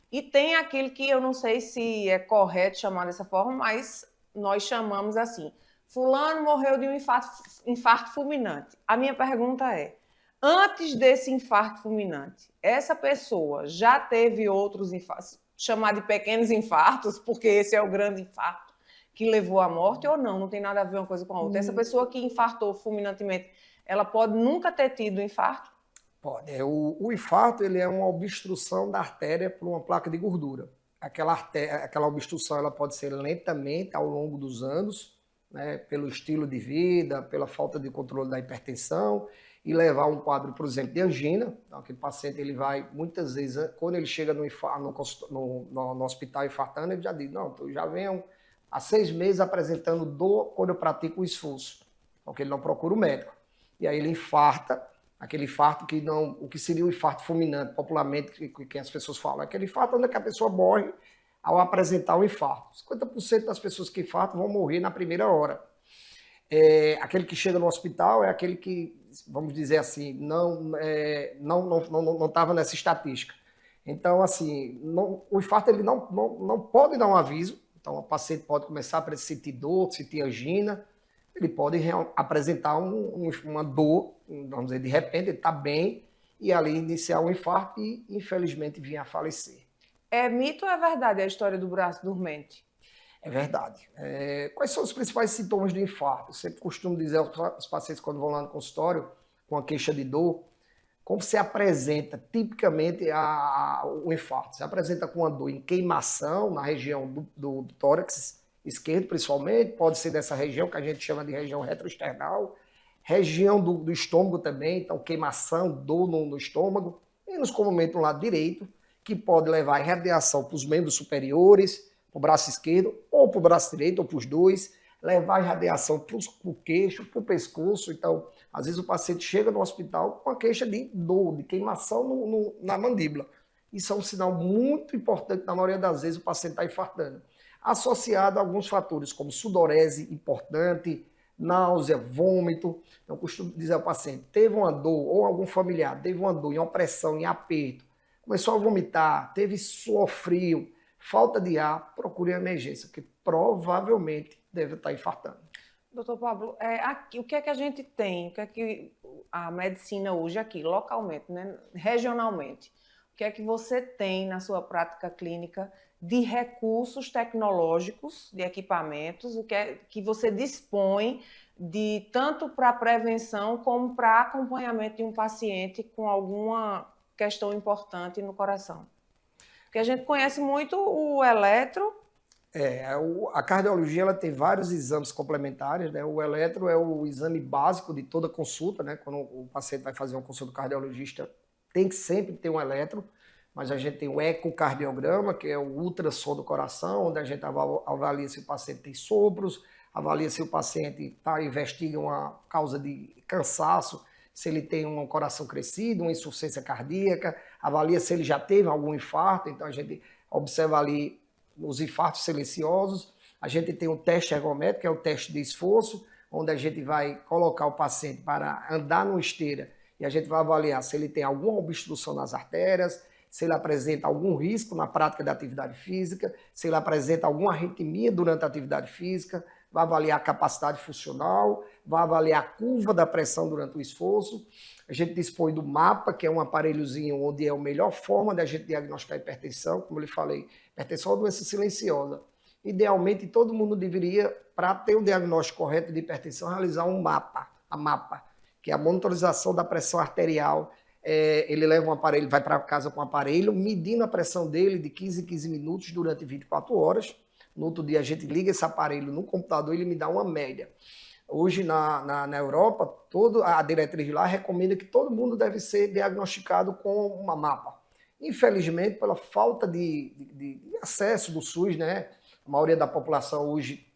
Speaker 1: E tem aquele que eu não sei se é correto chamar dessa forma, mas nós chamamos assim. Fulano morreu de um infarto fulminante. A minha pergunta é, antes desse infarto fulminante, essa pessoa já teve outros infartos, chamar de pequenos infartos, porque esse é o grande infarto que levou à morte, ou não? Não tem nada a ver uma coisa com a outra. Essa pessoa que infartou fulminantemente, ela pode nunca ter tido infarto?
Speaker 3: Pode. O infarto ele é uma obstrução da artéria por uma placa de gordura. Aquela obstrução ela pode ser lentamente ao longo dos anos, né, pelo estilo de vida, pela falta de controle da hipertensão, e levar a um quadro, por exemplo, de angina. Então, aquele paciente ele vai, muitas vezes, quando ele chega no hospital infartando, ele já diz, não, eu já venho há 6 meses apresentando dor quando eu pratico o esforço. Porque ele não procura o médico. E aí ele infarta, aquele infarto que não, o que seria o infarto fulminante, popularmente, que as pessoas falam, aquele infarto onde a pessoa morre ao apresentar o infarto. 50% das pessoas que infartam vão morrer na primeira hora. Aquele que chega no hospital é aquele que, vamos dizer assim, não estava nessa estatística. Então, assim, o infarto ele não pode dar um aviso. Então, o paciente pode começar a sentir dor, sentir angina, ele pode apresentar uma dor, vamos dizer, de repente ele está bem, e ali iniciar um infarto e, infelizmente, vir a falecer.
Speaker 1: É mito ou é verdade a história do braço dormente?
Speaker 3: É verdade. Quais são os principais sintomas do infarto? Eu sempre costumo dizer aos pacientes quando vão lá no consultório com a queixa de dor, como se apresenta tipicamente o infarto. Se apresenta com uma dor em queimação na região do tórax esquerdo, principalmente, pode ser dessa região que a gente chama de região retroesternal, região do estômago também, então queimação, dor no estômago, menos comumente no lado direito, que pode levar a radiação para os membros superiores, para o braço esquerdo, ou para o braço direito, ou para os dois, levar a radiação para o queixo, para o pescoço. Então, às vezes o paciente chega no hospital com a queixa de dor, de queimação na mandíbula. Isso é um sinal muito importante, na maioria das vezes o paciente está infartando. Associado a alguns fatores, como sudorese importante, náusea, vômito. Então, eu costumo dizer ao paciente, teve uma dor, ou algum familiar teve uma dor em opressão, em aperto, começou a vomitar, teve suor frio, falta de ar, procure a emergência, porque provavelmente deve estar infartando.
Speaker 1: Doutor Pablo, o que é que a gente tem, o que é que a medicina hoje aqui, localmente, né, regionalmente, o que é que você tem na sua prática clínica de recursos tecnológicos, de equipamentos, o que é que você dispõe de tanto para prevenção como para acompanhamento de um paciente com alguma questão importante no coração? Porque a gente conhece muito o eletro.
Speaker 3: A cardiologia ela tem vários exames complementares, né? O eletro é o exame básico de toda consulta, né? Quando o paciente vai fazer uma consulta cardiologista, tem que sempre ter um eletro. mas a gente tem o ecocardiograma, que é o ultrassom do coração, onde a gente avalia se o paciente tem sopros, avalia se o paciente investiga uma causa de cansaço, se ele tem um coração crescido, uma insuficiência cardíaca, avalia se ele já teve algum infarto, então a gente observa ali os infartos silenciosos. A gente tem o teste ergométrico, que é o teste de esforço, onde a gente vai colocar o paciente para andar numa esteira e a gente vai avaliar se ele tem alguma obstrução nas artérias, se ele apresenta algum risco na prática da atividade física, se ele apresenta alguma arritmia durante a atividade física, vai avaliar a capacidade funcional, vai avaliar a curva da pressão durante o esforço. A gente dispõe do mapa, que é um aparelhozinho onde é a melhor forma de a gente diagnosticar hipertensão. Como eu lhe falei, hipertensão é uma doença silenciosa. Idealmente, todo mundo deveria, para ter o diagnóstico correto de hipertensão, realizar um mapa, a MAPA, que é a monitorização da pressão arterial. Ele leva um aparelho, vai para casa com o aparelho, medindo a pressão dele de 15 em 15 minutos durante 24 horas. No outro dia a gente liga esse aparelho no computador e ele me dá uma média. Hoje na Europa, a diretriz lá recomenda que todo mundo deve ser diagnosticado com uma MAPA. Infelizmente, pela falta de acesso do SUS, né? A maioria da população hoje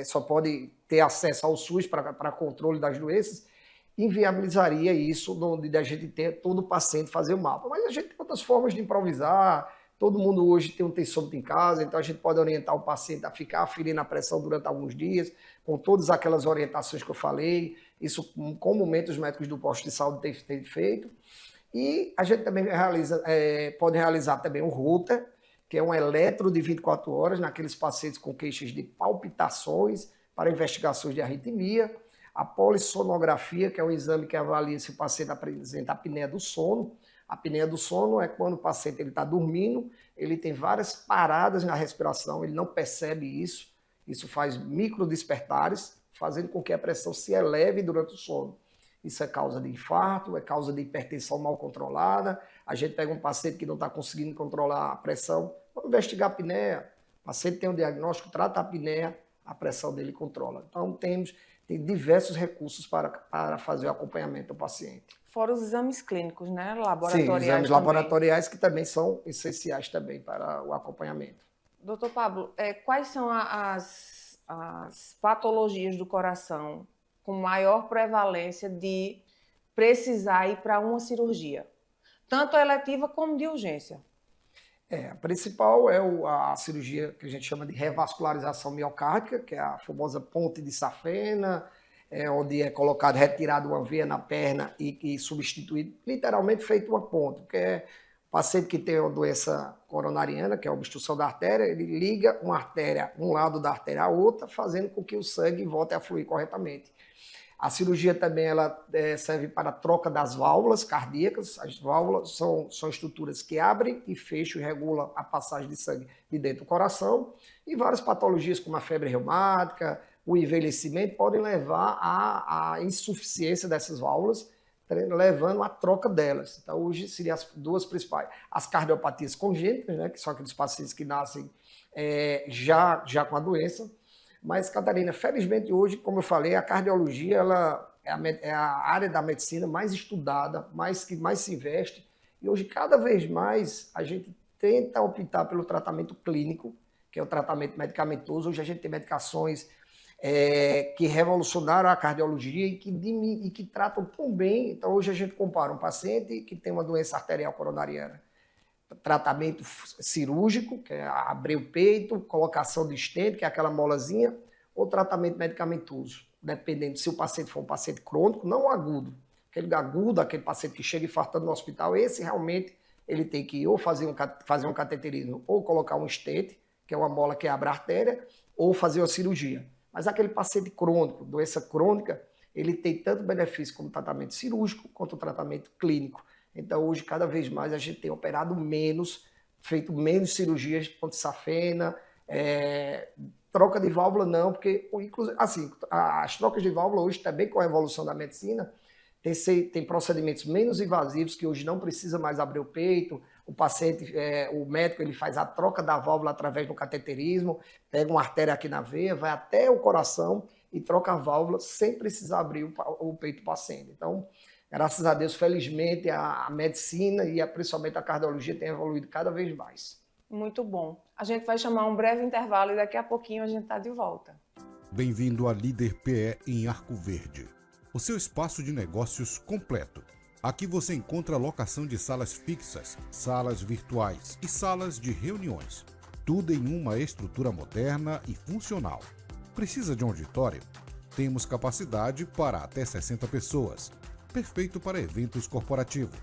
Speaker 3: só pode ter acesso ao SUS para controle das doenças, inviabilizaria isso de a gente ter todo paciente fazer o mapa. Mas a gente tem outras formas de improvisar, todo mundo hoje tem um tensômetro em casa, então a gente pode orientar o paciente a ficar aferindo a pressão durante alguns dias, com todas aquelas orientações que eu falei, isso comumente os médicos do posto de saúde têm feito. E a gente também pode realizar também o Holter, que é um eletro de 24 horas naqueles pacientes com queixas de palpitações para investigações de arritmia. A polissonografia, que é um exame que avalia se o paciente apresenta apneia do sono. A apneia do sono é quando o paciente está dormindo, ele tem várias paradas na respiração, ele não percebe isso. Isso faz microdespertares, fazendo com que a pressão se eleve durante o sono. Isso é causa de infarto, é causa de hipertensão mal controlada. A gente pega um paciente que não está conseguindo controlar a pressão, vamos investigar a apneia. O paciente tem um diagnóstico, trata a apneia, a pressão dele controla. Então tem diversos recursos para fazer o acompanhamento do paciente.
Speaker 1: Fora os exames clínicos, né? Laboratoriais.
Speaker 3: Sim, exames laboratoriais que também são essenciais também para o acompanhamento.
Speaker 1: Doutor Pablo, quais são as patologias do coração com maior prevalência de precisar ir para uma cirurgia? Tanto eletiva como de urgência.
Speaker 3: A principal é a cirurgia que a gente chama de revascularização miocárdica, que é a famosa ponte de Safena, onde é retirada uma veia na perna e substituído, literalmente feito uma ponte, que é o paciente que tem uma doença coronariana, que é a obstrução da artéria, ele liga uma artéria, um lado da artéria à outra, fazendo com que o sangue volte a fluir corretamente. A cirurgia também serve para a troca das válvulas cardíacas. As válvulas são estruturas que abrem e fecham e regulam a passagem de sangue de dentro do coração. E várias patologias como a febre reumática, o envelhecimento podem levar à insuficiência dessas válvulas, levando à troca delas. Então hoje seriam as duas principais. As cardiopatias congênitas, né, que são aqueles pacientes que nascem já com a doença. Mas, Catarina, felizmente hoje, como eu falei, a cardiologia é a área da medicina mais estudada, que mais se investe. E hoje, cada vez mais, a gente tenta optar pelo tratamento clínico, que é o tratamento medicamentoso. Hoje a gente tem medicações que revolucionaram a cardiologia e que tratam tão bem. Então, hoje a gente compara um paciente que tem uma doença arterial coronariana, tratamento cirúrgico, que é abrir o peito, colocação de stent, que é aquela molazinha, ou tratamento medicamentoso, dependendo se o paciente for um paciente crônico, não agudo. Aquele paciente que chega infartando no hospital, esse realmente ele tem que ou fazer um cateterismo, ou colocar um stent, que é uma mola que abre a artéria, ou fazer uma cirurgia. Mas aquele paciente crônico, doença crônica, ele tem tanto benefício como tratamento cirúrgico, quanto tratamento clínico. Então, hoje, cada vez mais, a gente tem operado menos, feito menos cirurgias de ponte de Safena, troca de válvula não, porque, assim, as trocas de válvula hoje, também com a evolução da medicina, tem procedimentos menos invasivos, que hoje não precisa mais abrir o peito, o paciente, o médico, ele faz a troca da válvula através do cateterismo, pega uma artéria aqui na veia, vai até o coração e troca a válvula sem precisar abrir o peito do paciente. Então, Graças a Deus, felizmente, a medicina e principalmente a cardiologia tem evoluído cada vez mais.
Speaker 1: Muito bom. A gente vai chamar um breve intervalo e daqui a pouquinho a gente está de volta.
Speaker 4: Bem-vindo à Líder PE em Arco Verde, o seu espaço de negócios completo. Aqui você encontra locação de salas fixas, salas virtuais e salas de reuniões. Tudo em uma estrutura moderna e funcional. Precisa de um auditório? Temos capacidade para até 60 pessoas. Perfeito para eventos corporativos.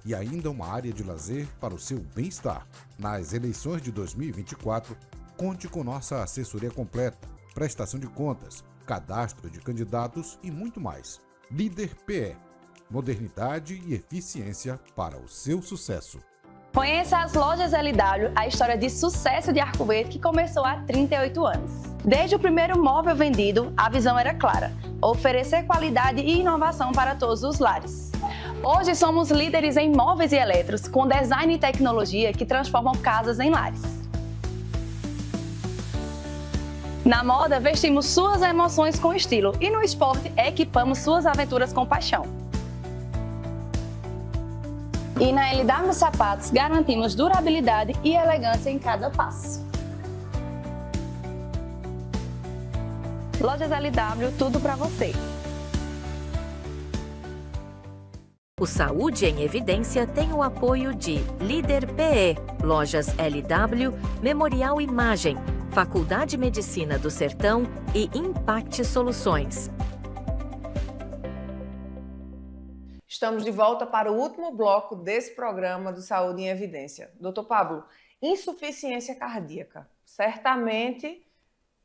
Speaker 4: E ainda uma área de lazer para o seu bem-estar. Nas eleições de 2024, conte com nossa assessoria completa, prestação de contas, cadastro de candidatos e muito mais. Líder PE. Modernidade e eficiência para o seu sucesso.
Speaker 6: Conheça as lojas LW, a história de sucesso de Arco Verde que começou há 38 anos. Desde o primeiro móvel vendido, a visão era clara: oferecer qualidade e inovação para todos os lares. Hoje somos líderes em móveis e eletros, com design e tecnologia que transformam casas em lares. Na moda, vestimos suas emoções com estilo e no esporte, equipamos suas aventuras com paixão. E na LW Sapatos, garantimos durabilidade e elegância em cada passo. Lojas LW, tudo para você.
Speaker 2: O Saúde em Evidência tem o apoio de Líder PE, Lojas LW, Memorial Imagem, Faculdade de Medicina do Sertão e Impact Soluções.
Speaker 1: Estamos de volta para o último bloco desse programa do Saúde em Evidência. Doutor Pablo, insuficiência cardíaca. Certamente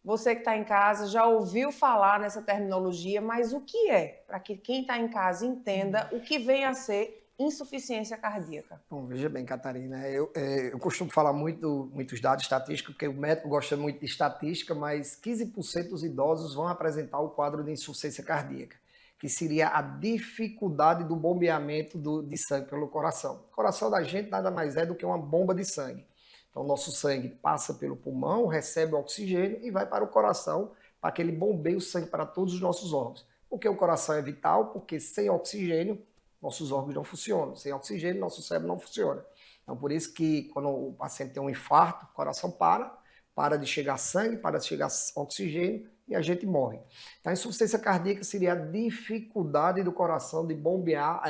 Speaker 1: você que está em casa já ouviu falar nessa terminologia, mas o que é? Para que quem está em casa entenda o que vem a ser insuficiência cardíaca.
Speaker 3: Bom, veja bem, Catarina, eu costumo falar muitos dados estatísticos, porque o médico gosta muito de estatística, mas 15% dos idosos vão apresentar o quadro de insuficiência cardíaca, que seria a dificuldade do bombeamento de sangue pelo coração. O coração da gente nada mais é do que uma bomba de sangue. Então, o nosso sangue passa pelo pulmão, recebe o oxigênio e vai para o coração, para que ele bombeie o sangue para todos os nossos órgãos. Porque o coração é vital, porque sem oxigênio, nossos órgãos não funcionam. Sem oxigênio, nosso cérebro não funciona. Então, por isso que quando o paciente tem um infarto, o coração para de chegar sangue, para de chegar oxigênio, e a gente morre. Então, a insuficiência cardíaca seria a dificuldade do coração de bombear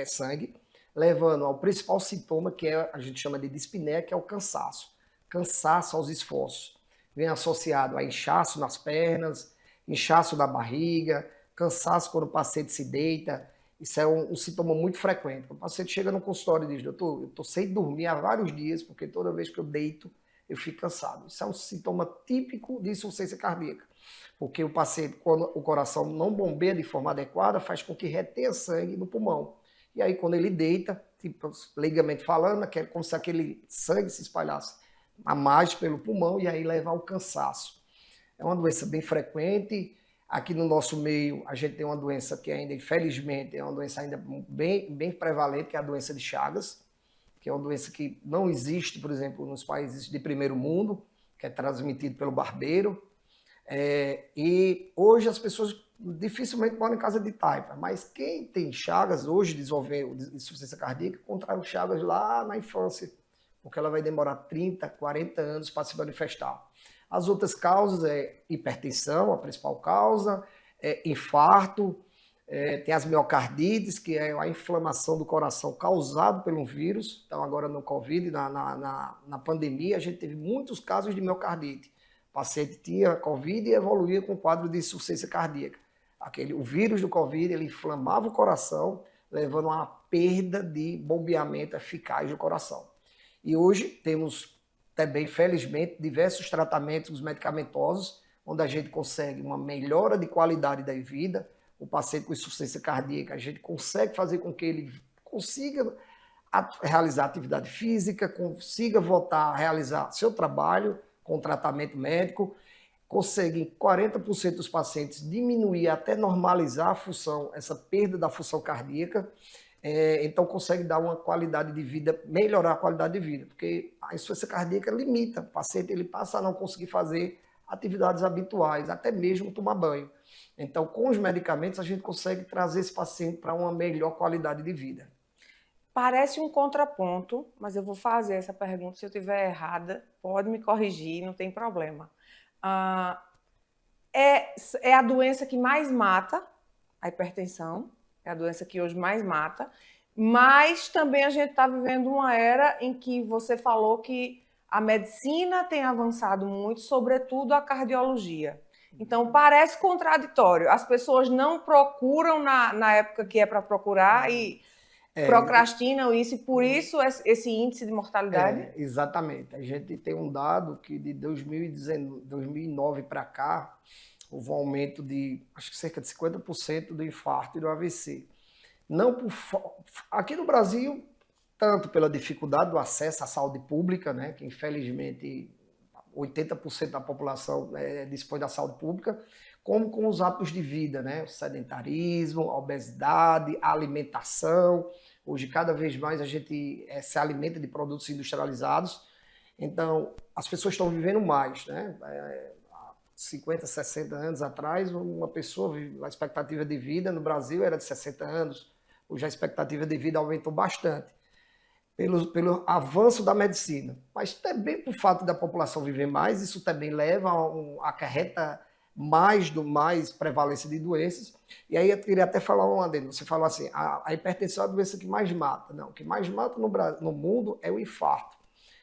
Speaker 3: sangue, levando ao principal sintoma, que a gente chama de dispneia, que é o cansaço. Cansaço aos esforços. Vem associado a inchaço nas pernas, inchaço da barriga, cansaço quando o paciente se deita. Isso é um sintoma muito frequente. O paciente chega no consultório e diz: doutor, eu estou sem dormir há vários dias, porque toda vez que eu deito, eu fico cansado. Isso é um sintoma típico de insuficiência cardíaca. Porque o paciente, quando o coração não bombeia de forma adequada, faz com que retenha sangue no pulmão. E aí, quando ele deita, tipo, leigamente falando, é como se aquele sangue se espalhasse a mais pelo pulmão e aí leva ao cansaço. É uma doença bem frequente. Aqui no nosso meio, a gente tem uma doença que ainda, infelizmente, é uma doença ainda bem prevalente, que é a doença de Chagas, que é uma doença que não existe, por exemplo, nos países de primeiro mundo, que é transmitido pelo barbeiro. E hoje as pessoas dificilmente moram em casa de taipa, mas quem tem Chagas hoje desenvolveu insuficiência cardíaca, contrai o Chagas lá na infância, porque ela vai demorar 30, 40 anos para se manifestar. As outras causas é hipertensão, a principal causa, infarto, tem as miocardites, que é a inflamação do coração causada pelo vírus. Então agora no Covid, na pandemia, a gente teve muitos casos de miocardite. O paciente tinha Covid e evoluía com quadro de insuficiência cardíaca. O vírus do Covid, ele inflamava o coração, levando a uma perda de bombeamento eficaz do coração. E hoje temos também, felizmente, diversos tratamentos medicamentosos, onde a gente consegue uma melhora de qualidade da vida. O paciente com insuficiência cardíaca, a gente consegue fazer com que ele consiga realizar atividade física, consiga voltar a realizar seu trabalho com tratamento médico, consegue em 40% dos pacientes diminuir até normalizar a função, essa perda da função cardíaca, então consegue dar uma qualidade de vida, melhorar a qualidade de vida, porque a insuficiência cardíaca limita, o paciente ele passa a não conseguir fazer atividades habituais, até mesmo tomar banho. Então, com os medicamentos, a gente consegue trazer esse paciente para uma melhor qualidade de vida.
Speaker 1: Parece um contraponto, mas eu vou fazer essa pergunta. Se eu estiver errada, pode me corrigir, não tem problema. É a doença que mais mata, a hipertensão, é a doença que hoje mais mata, mas também a gente está vivendo uma era em que você falou que a medicina tem avançado muito, sobretudo a cardiologia. Então, parece contraditório. As pessoas não procuram na época que é para procurar e procrastinam isso, e por isso esse índice de mortalidade?
Speaker 3: Exatamente. A gente tem um dado que de 2009 para cá, houve um aumento de, acho que cerca de 50% do infarto e do AVC. Aqui no Brasil, tanto pela dificuldade do acesso à saúde pública, né, que infelizmente 80% da população dispõe da saúde pública, como com os hábitos de vida, né, o sedentarismo, a obesidade, a alimentação. Hoje, cada vez mais, a gente se alimenta de produtos industrializados, então as pessoas estão vivendo mais, né? 50, 60 anos atrás, uma pessoa, a expectativa de vida no Brasil era de 60 anos, hoje a expectativa de vida aumentou bastante, pelo avanço da medicina, mas também por fato da população viver mais, isso também leva acarreta mais prevalência de doenças. E aí eu queria até falar um adendo, você falou assim, a hipertensão é a doença que mais mata. Não, o que mais mata no mundo é o infarto.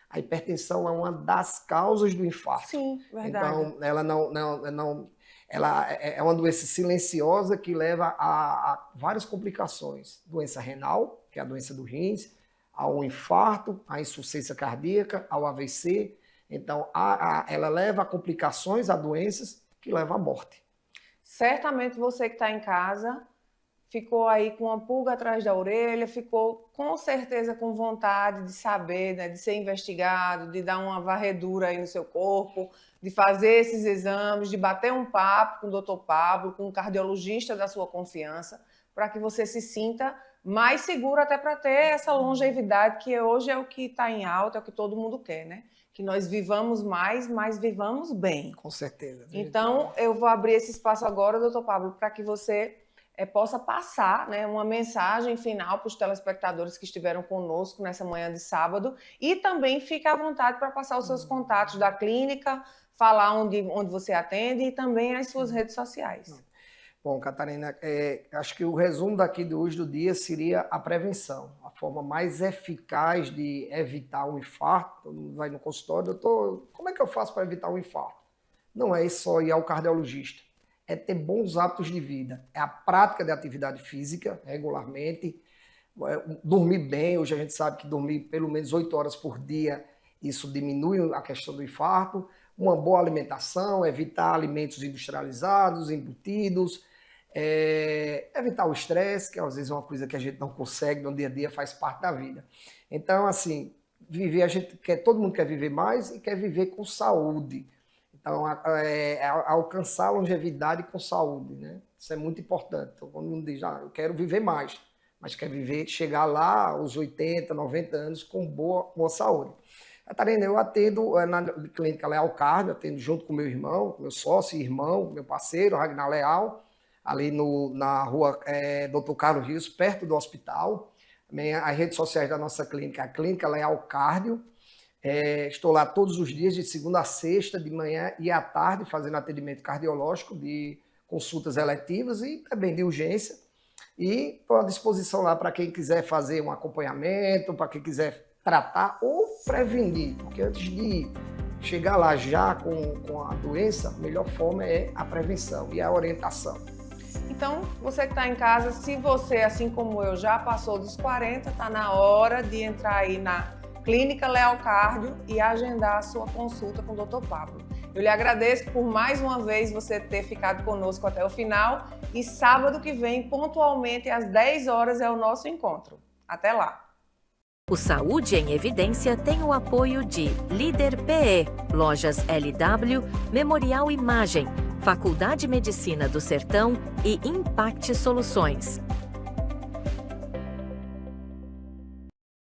Speaker 3: A hipertensão é uma das causas do infarto.
Speaker 1: Sim, verdade.
Speaker 3: Então, ela é uma doença silenciosa que leva a várias complicações. Doença renal, que é a doença do rins, ao infarto, à insuficiência cardíaca, ao AVC. Então, ela leva a complicações, a doenças que levam à morte.
Speaker 1: Certamente você que está em casa ficou aí com uma pulga atrás da orelha, ficou com certeza com vontade de saber, né, de ser investigado, de dar uma varredura aí no seu corpo, de fazer esses exames, de bater um papo com o Dr. Pablo, com um cardiologista da sua confiança, para que você se sinta mais seguro até para ter essa longevidade, que hoje é o que está em alta, é o que todo mundo quer, né? Que nós vivamos mais, mas vivamos bem.
Speaker 3: Com certeza.
Speaker 1: Então, eu vou abrir esse espaço agora, doutor Pablo, para que você possa passar, né, uma mensagem final para os telespectadores que estiveram conosco nessa manhã de sábado, e também fique à vontade para passar os seus contatos da clínica, falar onde você atende e também as suas redes sociais.
Speaker 3: Bom, Catarina, acho que o resumo daqui de hoje do dia seria a prevenção. A forma mais eficaz de evitar um infarto. Todo mundo vai no consultório, doutor, como é que eu faço para evitar um infarto? Não é só ir ao cardiologista, é ter bons hábitos de vida, é a prática de atividade física regularmente, dormir bem. Hoje a gente sabe que dormir pelo menos 8 horas por dia, isso diminui a questão do infarto, uma boa alimentação, evitar alimentos industrializados, embutidos, evitar o estresse, que às vezes é uma coisa que a gente não consegue no dia a dia, faz parte da vida. Então, assim, todo mundo quer viver mais e quer viver com saúde. Então, alcançar a longevidade com saúde, né? Isso é muito importante. Então, quando mundo diz, eu quero viver mais, mas quer chegar lá aos 80, 90 anos com boa saúde. Catarina, eu atendo na clínica Leal Cardio, atendo junto com meu irmão, meu sócio e irmão, meu parceiro, Ragnar Leal, ali na rua Dr. Carlos Rios, perto do hospital. Também as redes sociais da nossa clínica, a Clínica Leal Cardio. Estou lá todos os dias, de segunda a sexta, de manhã e à tarde, fazendo atendimento cardiológico, de consultas eletivas e também de urgência. E estou à disposição lá para quem quiser fazer um acompanhamento, para quem quiser tratar ou prevenir, porque antes de chegar lá já com a doença, a melhor forma é a prevenção e a orientação.
Speaker 1: Então, você que está em casa, se você, assim como eu, já passou dos 40, está na hora de entrar aí na Clínica Leal Cardio e agendar a sua consulta com o Dr. Pablo. Eu lhe agradeço por mais uma vez você ter ficado conosco até o final, e sábado que vem, pontualmente às 10 horas, é o nosso encontro. Até lá!
Speaker 2: O Saúde em Evidência tem o apoio de Líder PE, Lojas LW, Memorial Imagem, Faculdade de Medicina do Sertão e Impact Soluções.